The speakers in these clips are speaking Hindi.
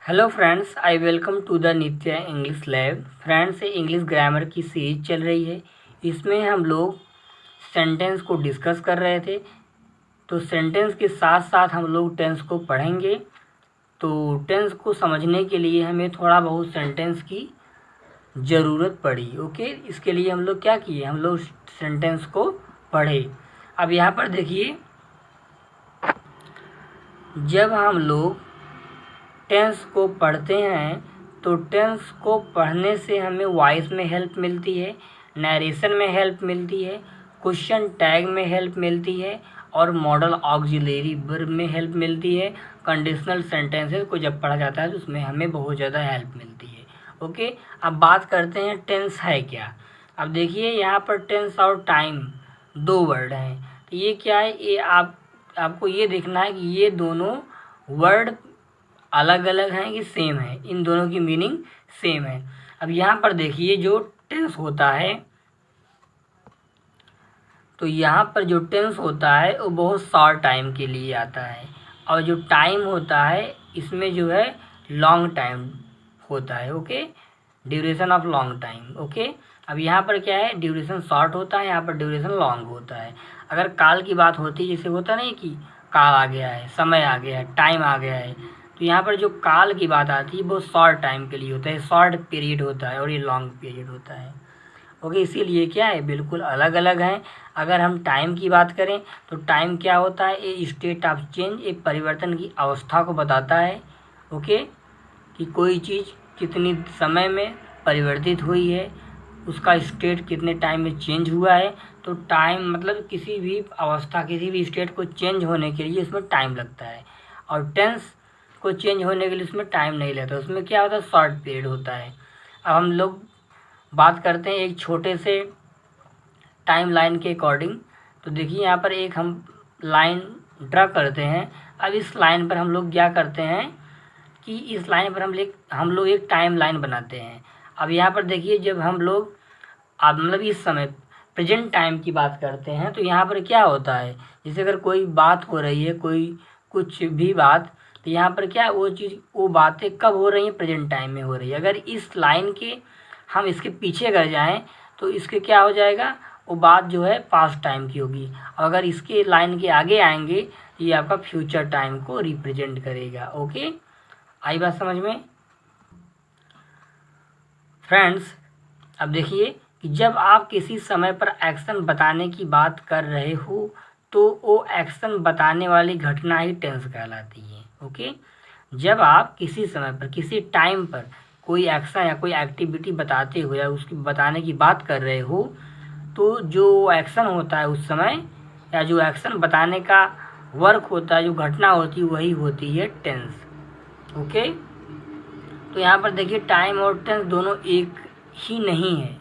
Hello friends, I welcome to the Nitya English lab. Friends, English grammar की सीरीज चल रही है। इसमें हम लोग सेंटेंस को डिस्कस कर रहे थे। तो सेंटेंस के साथ साथ हम लोग टेंस को पढ़ेंगे। तो टेंस को समझने के लिए हमें थोड़ा बहुत सेंटेंस की ज़रूरत पड़ी। ओके, इसके लिए हम लोग क्या किए, हम लोग सेंटेंस को पढ़े। अब यहाँ पर देखिए, जब हम लोग टेंस को पढ़ते हैं तो टेंस को पढ़ने से हमें वॉइस में हेल्प मिलती है, नरेशन में हेल्प मिलती है, क्वेश्चन टैग में हेल्प मिलती है और मॉडल ऑक्सिलरी वर्ब में हेल्प मिलती है। कंडीशनल सेंटेंसेस को जब पढ़ा जाता है तो उसमें हमें बहुत ज़्यादा हेल्प मिलती है। ओके, अब बात करते हैं टेंस है क्या। अब देखिए, यहाँ पर टेंस और टाइम दो वर्ड हैं। तो ये क्या है, ये आपको ये देखना है कि ये दोनों वर्ड अलग अलग हैं कि सेम है, इन दोनों की मीनिंग सेम है। अब यहाँ पर देखिए, जो टेंस होता है, तो यहाँ पर जो टेंस होता है वो बहुत शॉर्ट टाइम के लिए आता है, और जो टाइम होता है इसमें जो है लॉन्ग टाइम होता है। Okay, duration of long time. Okay, अब यहाँ पर क्या है, ड्यूरेशन शॉर्ट होता है, यहाँ पर ड्यूरेशन लॉन्ग होता है। अगर काल की बात होती है, जैसे होता नहीं कि काल आ गया है, समय आ गया है, टाइम आ गया है, तो यहाँ पर जो काल की बात आती है वो शॉर्ट टाइम के लिए होता है, शॉर्ट पीरियड होता है, और ये लॉन्ग पीरियड होता है। ओके, इसीलिए क्या है, बिल्कुल अलग अलग हैं। अगर हम टाइम की बात करें तो टाइम क्या होता है, ये स्टेट ऑफ चेंज, एक परिवर्तन की अवस्था को बताता है। ओके, कि कोई चीज़ कितनी समय में परिवर्तित हुई है, उसका स्टेट कितने टाइम में चेंज हुआ है। तो टाइम मतलब किसी भी अवस्था, किसी भी स्टेट को चेंज होने के लिए उसमें टाइम लगता है, और टेंस को चेंज होने के लिए उसमें टाइम नहीं लगता, उसमें क्या होता है, शॉर्ट पीरियड होता है। अब हम लोग बात करते हैं एक छोटे से टाइम लाइन के अकॉर्डिंग। तो देखिए, यहाँ पर एक हम लाइन ड्रा करते हैं। अब इस लाइन पर हम लोग क्या करते हैं कि इस लाइन पर हम लोग एक टाइम लाइन बनाते हैं। अब यहाँ पर देखिए, जब हम लोग अब मतलब इस समय प्रेजेंट टाइम की बात करते हैं तो यहाँ पर क्या होता है, जैसे अगर कोई बात हो रही है, कोई कुछ भी बात, तो यहाँ पर क्या वो बातें कब हो रही हैं, प्रेजेंट टाइम में हो रही है। अगर इस लाइन के हम इसके पीछे अगर जाएं तो इसके क्या हो जाएगा, वो बात जो है पास्ट टाइम की होगी। और अगर इसके लाइन के आगे आएंगे, ये आपका फ्यूचर टाइम को रिप्रेजेंट करेगा। ओके, आई बात समझ में फ्रेंड्स। अब देखिए कि जब आप किसी समय पर एक्शन बताने की बात कर रहे हो तो वो एक्शन बताने वाली घटना ही टेंस कहलाती है। ओके, जब आप किसी समय पर, किसी टाइम पर कोई एक्शन या कोई एक्टिविटी बताते हो या उसकी बताने की बात कर रहे हो, तो जो एक्शन होता है उस समय, या जो एक्शन बताने का वर्क होता है, जो घटना होती है, वही होती है टेंस। ओके, तो यहाँ पर देखिए, टाइम और टेंस दोनों एक ही नहीं है।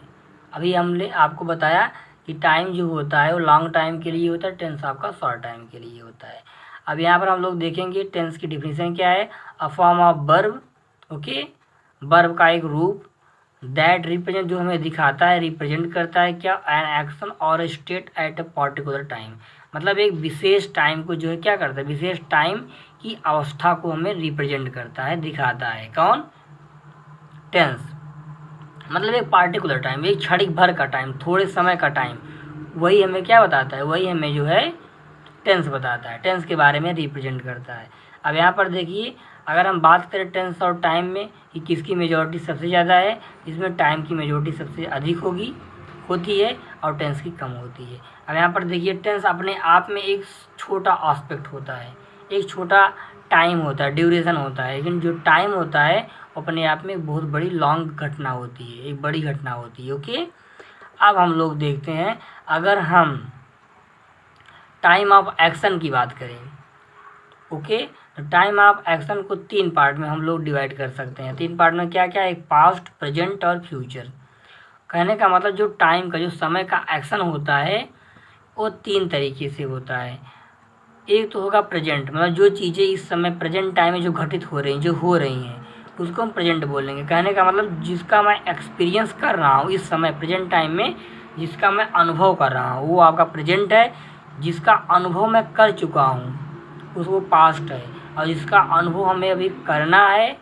अभी हमने आपको बताया कि टाइम जो होता है वो लॉन्ग टाइम के लिए होता है, टेंस आपका शॉर्ट टाइम के लिए होता है। अब यहाँ पर हम लोग देखेंगे टेंस की डिफिनीशन क्या है, a form of verb. Okay, verb का एक रूप, दैट रिप्रेजेंट, जो हमें दिखाता है, रिप्रेजेंट करता है क्या, एन एक्शन और state at a particular time. मतलब एक विशेष टाइम को जो है क्या करता है, विशेष टाइम की अवस्था को हमें रिप्रेजेंट करता है, दिखाता है। कौन, टेंस। मतलब एक पार्टिकुलर टाइम, एक क्षणिक भर का टाइम, थोड़े समय का टाइम, वही हमें क्या बताता है, वही हमें जो है टेंस बताता है, टेंस के बारे में रिप्रेजेंट करता है। अब यहाँ पर देखिए, अगर हम बात करें टेंस और टाइम में कि किसकी मेजॉरिटी सबसे ज़्यादा है, इसमें टाइम की मेजॉरिटी सबसे अधिक होती है और टेंस की कम होती है। अब यहाँ पर देखिए, टेंस अपने आप में एक छोटा एस्पेक्ट होता है, एक छोटा टाइम होता है, ड्यूरेशन होता है, लेकिन जो टाइम होता है अपने आप में एक बहुत बड़ी लॉन्ग घटना होती है, एक बड़ी घटना होती है। ओके, अब हम लोग देखते हैं, अगर हम टाइम ऑफ एक्शन की बात करें, ओके, तो टाइम ऑफ एक्शन को तीन पार्ट में हम लोग डिवाइड कर सकते हैं। तीन पार्ट में क्या क्या है, एक पास्ट, प्रेजेंट और फ्यूचर। कहने का मतलब जो टाइम का, जो समय का एक्शन होता है वो तीन तरीके से होता है। एक तो होगा प्रेजेंट, मतलब जो चीज़ें इस समय प्रेजेंट टाइम में जो घटित हो रही हैं, जो हो रही हैं, उसको हम प्रेजेंट बोलेंगे। कहने का मतलब जिसका मैं एक्सपीरियंस कर रहा हूँ इस समय प्रेजेंट टाइम में, जिसका मैं अनुभव कर रहा हूँ, वो आपका प्रेजेंट है। जिसका अनुभव मैं कर चुका हूँ उसको पास्ट है, और जिसका अनुभव हमें अभी करना है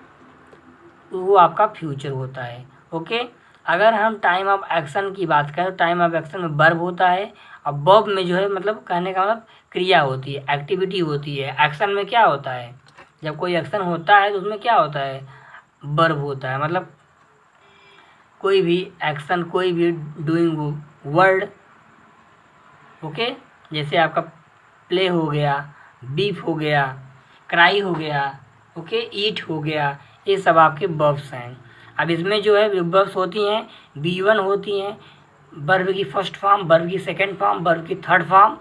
वो आपका फ्यूचर होता है। ओके, अगर हम टाइम ऑफ एक्शन की बात करें तो टाइम ऑफ एक्शन में वर्ब होता है, और वर्ब में जो है मतलब कहने का मतलब क्रिया होती है, एक्टिविटी होती है। एक्शन में क्या होता है, जब कोई एक्शन होता है तो उसमें क्या होता है, वर्ब होता है। मतलब कोई भी एक्शन, कोई भी डूइंग वर्ड। ओके, जैसे आपका प्ले हो गया, बीफ हो गया, क्राई हो गया, ओके, ईट हो गया, ये सब आपके वर्ब्स हैं। अब इसमें जो है वर्ब्स होती हैं V1 होती हैं, वर्ब की फर्स्ट फॉर्म, वर्ब की सेकंड फॉर्म, वर्ब की थर्ड फॉर्म,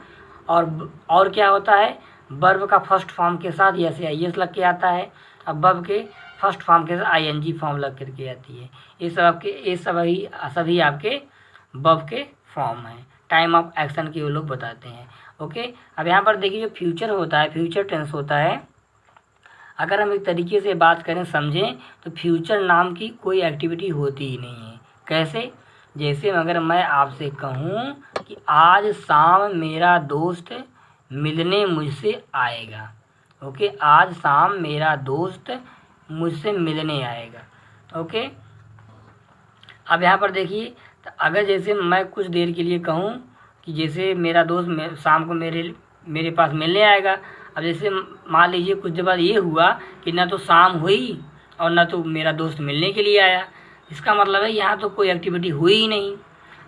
और क्या होता है, वर्ब का फर्स्ट फॉर्म के साथ जैसे IS लग के आता है, अब वर्ब के फर्स्ट फॉर्म के साथ ING फॉर्म लग करके आती है। ये सभी आपके वर्ब के फॉर्म हैं, टाइम ऑफ एक्शन के वो लोग बताते हैं। ओके, अब यहाँ पर देखिए जो फ्यूचर होता है, फ्यूचर टेंस होता है। अगर हम एक तरीके से बात करें, समझें, तो फ्यूचर नाम की कोई एक्टिविटी होती ही नहीं है। कैसे, जैसे अगर मैं आपसे कहूँ कि आज शाम मेरा दोस्त मिलने मुझसे आएगा। ओके, आज शाम मेरा दोस्त मुझसे मिलने आएगा। ओके, अब यहाँ पर देखिए, तो अगर जैसे मैं कुछ देर के लिए कहूँ कि जैसे मेरा दोस्त शाम को मेरे पास मिलने आएगा। अब जैसे मान लीजिए कुछ देर बाद ये हुआ कि ना तो शाम हुई और ना तो मेरा दोस्त मिलने के लिए आया, इसका मतलब है यहाँ तो कोई एक्टिविटी हुई ही नहीं।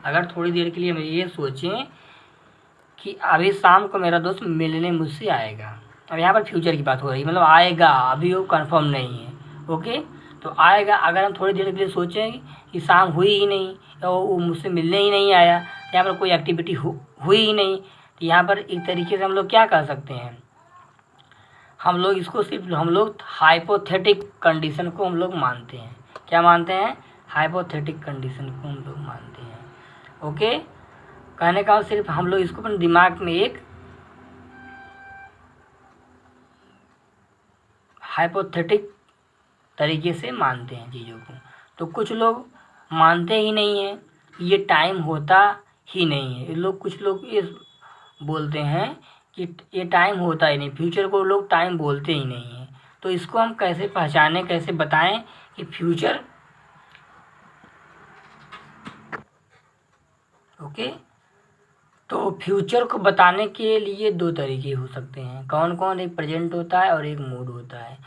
अगर थोड़ी देर के लिए हम ये सोचें कि अभी शाम को मेरा दोस्त मिलने मुझसे आएगा, अब यहाँ पर फ्यूचर की बात हो रही है, मतलब आएगा, अभी वो कंफर्म नहीं है। ओके, तो आएगा। अगर हम थोड़ी देर के लिए सोचें कि शाम हुई ही नहीं और वो मुझसे मिलने ही नहीं आया, यहाँ पर कोई एक्टिविटी हुई ही नहीं, तो यहाँ पर एक तरीके से हम लोग क्या कर सकते हैं, हम लोग इसको सिर्फ हम लोग हाइपोथेटिक कंडीशन को हम लोग मानते हैं। क्या मानते हैं, हाइपोथेटिक कंडीशन को हम लोग मानते हैं। ओके, कहने का सिर्फ हम लोग इसको अपने दिमाग में एक हाइपोथेटिक तरीके से मानते हैं चीज़ों को। तो कुछ लोग मानते ही नहीं हैं, ये टाइम होता ही नहीं है। लोग, कुछ लोग ये बोलते हैं कि ये टाइम होता ही नहीं, फ्यूचर को लोग टाइम बोलते ही नहीं हैं। तो इसको हम कैसे पहचानें, कैसे बताएं कि फ्यूचर, ओके, तो फ्यूचर को बताने के लिए दो तरीके हो सकते हैं। कौन कौन, एक प्रेजेंट होता है और एक मूड होता है।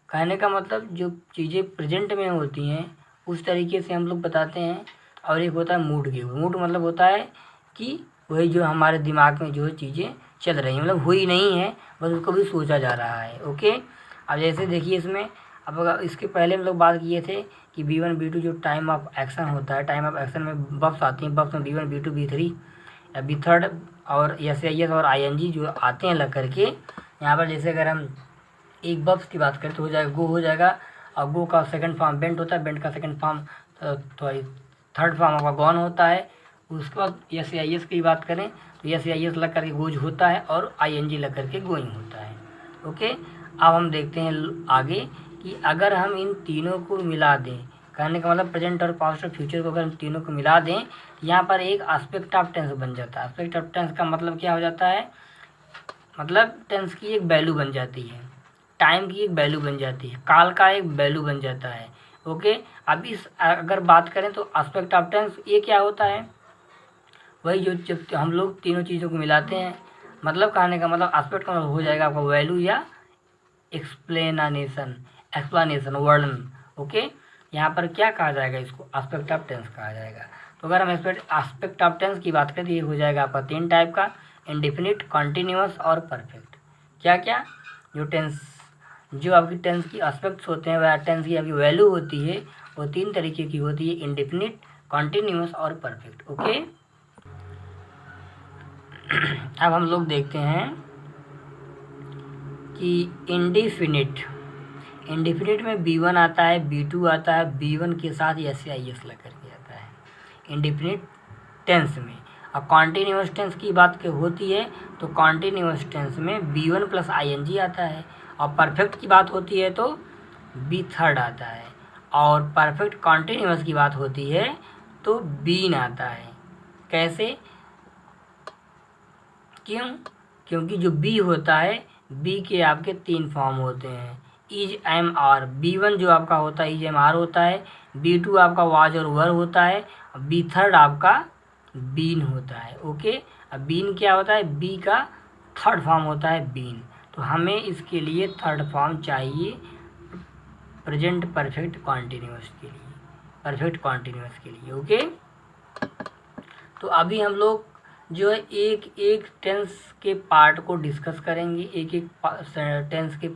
कहने का मतलब जो चीज़ें प्रेजेंट में होती हैं उस तरीके से हम लोग बताते हैं, और एक होता है मूड के। मूड मतलब होता है कि वही जो हमारे दिमाग में जो चीज़ें चल रही हैं, मतलब हुई नहीं है, बस उसको भी सोचा जा रहा है। ओके, अब जैसे देखिए इसमें, अब इसके पहले हम लोग बात किए थे कि B1 B2 जो टाइम ऑफ एक्शन होता है, टाइम ऑफ एक्शन में वर्ब्स आती हैं, वर्ब्स में B1 B2 B3 या B3 और SIS और ING जो आते हैं लग करके। यहाँ पर जैसे अगर हम एक वर्ब्स की बात करें तो हो जाएगा गो, हो जाएगा, और गो का सेकंड फॉर्म बेंट होता है, बेंट का सेकंड फॉर्म तो थर्ड फॉर्म आपका गॉन होता है। उसके बाद SIS की बात करें तो SIS लग करके गोज होता है और ING लग करके गोइंग होता है। ओके, अब हम देखते हैं आगे कि अगर हम इन तीनों को मिला दें, कहने का मतलब प्रेजेंट और पास्ट और फ्यूचर को अगर हम तीनों को मिला दें, यहाँ पर एक एस्पेक्ट ऑफ टेंस बन जाता है। एस्पेक्ट ऑफ टेंस का मतलब क्या हो जाता है, मतलब टेंस की एक वैल्यू बन जाती है, टाइम की एक वैल्यू बन जाती है, काल का एक वैल्यू बन जाता है। ओके, अब इस अगर बात करें तो एस्पेक्ट ऑफ टेंस ये क्या होता है, वही जो जब हम लोग तीनों चीज़ों को मिलाते हैं, मतलब कहने का मतलब एस्पेक्ट का मतलब हो जाएगा आपका वैल्यू या एक्सप्लेनेशन वर्णन। ओके, यहाँ पर क्या कहा जाएगा, इसको एस्पेक्ट ऑफ टेंस कहा जाएगा। तो अगर हम एस्पेक्ट ऑफ टेंस की बात करें तो ये हो जाएगा आपका तीन टाइप का, इंडेफिनिट, कॉन्टिन्यूअस और परफेक्ट। क्या क्या, जो टेंस, जो आपकी टेंस की एस्पेक्ट्स होते हैं, वह टेंस की आपकी वैल्यू होती है, वो तीन तरीके की होती है, इंडेफिनिट, कॉन्टिन्यूअस और परफेक्ट। ओके, अब हम लोग देखते हैं कि इंडेफिनिट में B1 आता है, B2 आता है, B1 के साथ SIS लग करके आता है इंडेफिनिट टेंस में। अब कॉन्टिन्यूअस टेंस की बात होती है तो कॉन्टिन्यूअस टेंस में B1 प्लस ING आता है, और परफेक्ट की बात होती है तो B3 आता है, और परफेक्ट कॉन्टिन्यूअस की बात होती है तो बीन आता है। कैसे, क्यों, क्योंकि जो बी होता है, बी के आपके तीन फॉर्म होते हैं, इज एम आर, B1 जो आपका होता है इज एम आर होता है, B2 आपका वाज और वर होता है, बी थर्ड आपका बीन होता है। ओके, अब बीन क्या होता है, बी का थर्ड फॉर्म होता है बीन। तो हमें इसके लिए थर्ड फॉर्म चाहिए प्रेजेंट परफेक्ट कॉन्टिन्यूअस के लिए, परफेक्ट कॉन्टिन्यूअस के लिए। ओके, तो अभी हम लोग जो है एक एक टेंस के पार्ट को डिस्कस करेंगे, एक एक टेंस के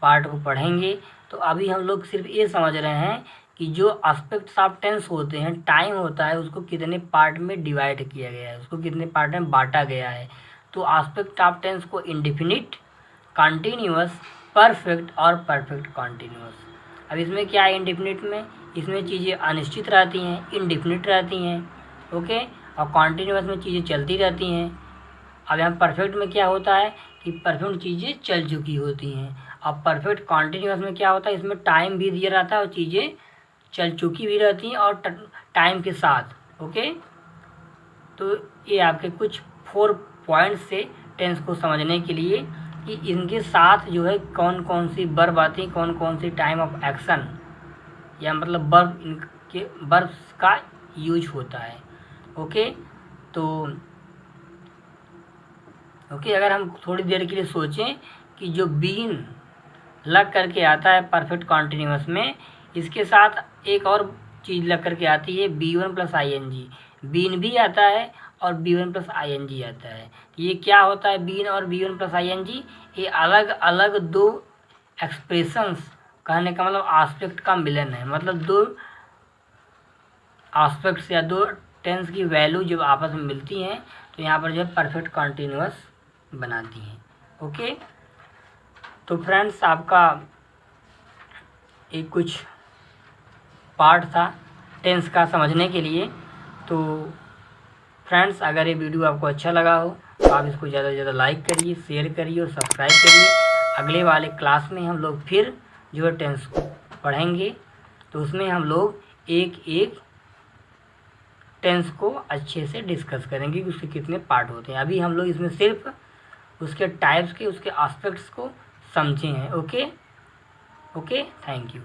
पार्ट को पढ़ेंगे। तो अभी हम लोग सिर्फ ये समझ रहे हैं कि जो एस्पेक्ट्स ऑफ टेंस होते हैं, टाइम होता है, उसको कितने पार्ट में डिवाइड किया गया है, उसको कितने पार्ट में बांटा गया है। तो एस्पेक्ट ऑफ टेंस को इंडेफिनिट, कॉन्टिन्यूअस, परफेक्ट और परफेक्ट कॉन्टिन्यूअस। अब इसमें क्या है इंडेफिनिट में, इसमें चीज़ें अनिश्चित रहती हैं, इनडिफिनिट रहती हैं। ओके, और कॉन्टिन्यूअस में चीज़ें चलती रहती हैं। अब यहाँ परफेक्ट में क्या होता है कि परफेक्ट चीज़ें चल चुकी होती हैं। अब परफेक्ट कॉन्टिन्यूअस में क्या होता है, इसमें टाइम भी दिया रहता है और चीज़ें चल चुकी भी रहती हैं और टाइम के साथ। ओके, तो ये आपके कुछ 4 पॉइंट्स से टेंस को समझने के लिए कि इनके साथ जो है कौन कौन सी वर्ब आती हैं, कौन कौन सी टाइम ऑफ एक्शन या मतलब वर्ब, इनके वर्ब्स का यूज होता है। ओके, तो ओके, अगर हम थोड़ी देर के लिए सोचें कि जो बीन लग करके आता है परफेक्ट कॉन्टिन्यूअस में, इसके साथ एक और चीज़ लग करके आती है B1 प्लस ING। बीन भी आता है और B1 प्लस ING आता है। ये क्या होता है बीन और B1 प्लस ING, ये अलग अलग दो एक्सप्रेशंस, कहने का मतलब एस्पेक्ट का मिलन है। मतलब दो एस्पेक्ट्स या दो टेंस की वैल्यू जब आपस में मिलती हैं तो यहाँ पर जो है परफेक्ट कॉन्टिन्यूअस बनाती हैं। ओके, तो फ्रेंड्स आपका एक कुछ पार्ट था टेंस का समझने के लिए। तो फ्रेंड्स अगर ये वीडियो आपको अच्छा लगा हो तो आप इसको ज़्यादा से ज़्यादा लाइक करिए, शेयर करिए और सब्सक्राइब करिए। अगले वाले क्लास में हम लोग फिर जो है टेंस को पढ़ेंगे, तो उसमें हम लोग एक एक टेंस को अच्छे से डिस्कस करेंगे कि उसके कितने पार्ट होते हैं। अभी हम लोग इसमें सिर्फ उसके टाइप्स के, उसके एस्पेक्ट्स को समझे हैं। Okay okay, thank you.